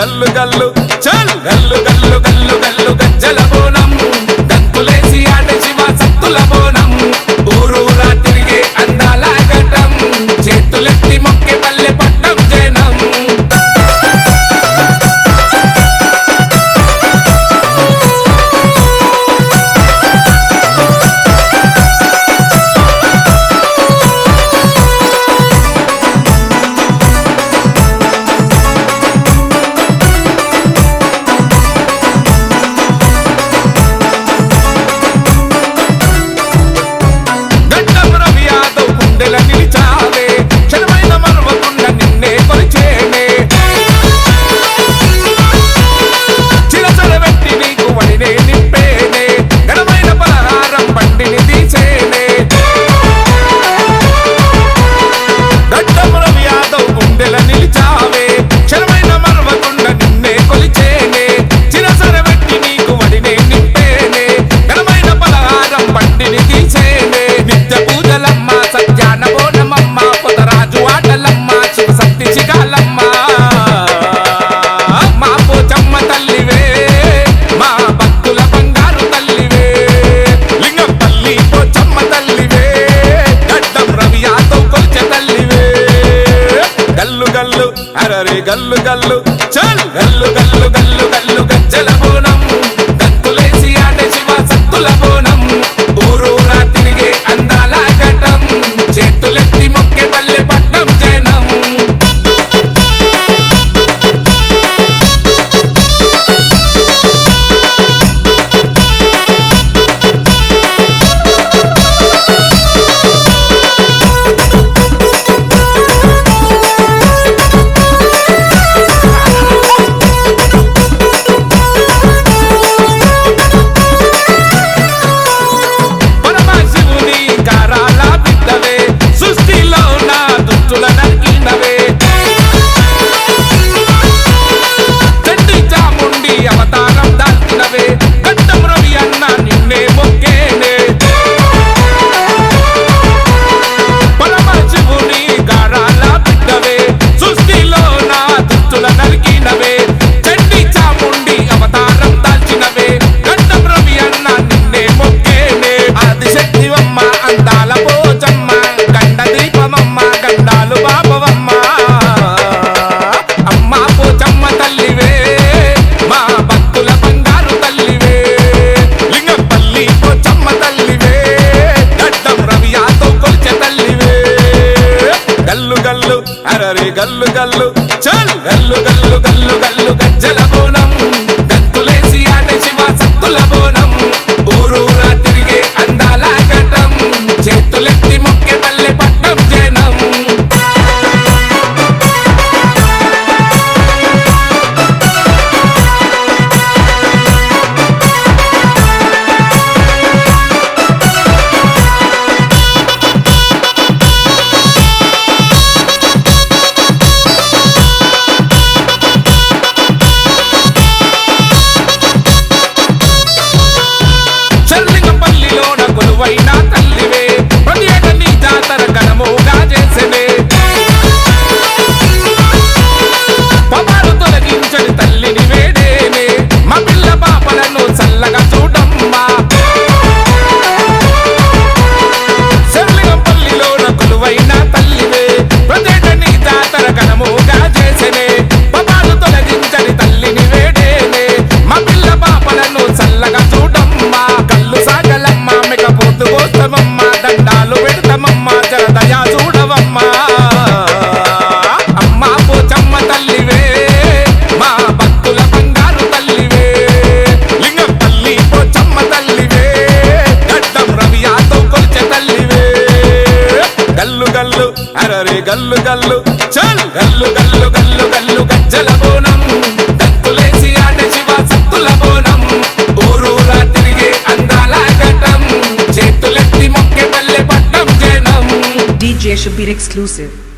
గల్లు గల్లు చల్ గల్లు గల్లు గల్లు గల్లు గజ్జల బోనం దంతులేసి ఆడే శివ సత్తుల బోనం ఊరూరా తిరిగే అందాల ఘటం చేతులెత్తి మొక్కే పల్లె పట్నం జనం గల్లు గల్లు చల్ గల్లు గల్లు గల్లు గల్లు గజ్జల బోనం దంతులేసి ఆడే శివ సత్తుల బోనం ఊరూరా తిరిగే అందాల ఘటం చేతులెత్తి మొక్కే పల్లె పట్నం జనం గల్లు గల్లు చల్ గల్లు గల్లు గల్లు గల్లు గజ్జల బోనం దంతులేసి ఆడే శివ సత్తుల బోనం ఊరూరా తిరిగే అందాల ఘటం చేతులెత్తి మొక్కే పల్లె పట్నం జనం దండాలు పెడతామమ్మ జరదయా చూడవమ్మా అమ్మా పోచమ్మ తల్లివే మా భక్తుల బంగారు తల్లివే లింగం తల్లి పోచమ్మ తల్లివే గడ్డం రవియాతో కొలిచే తల్లివే గల్లు గల్లు అరరే గల్లు గల్లు చల్ గల్లు గల్లు గల్లు గల్లు గజ్జల బోనం దంతులేసి ఆడే శివ సత్తుల బోనం ఊరూరా తిరిగే అందాల ఘటం చేతులెత్తి మొక్కే పల్లె పట్నం జనం DJ Shabir exclusive.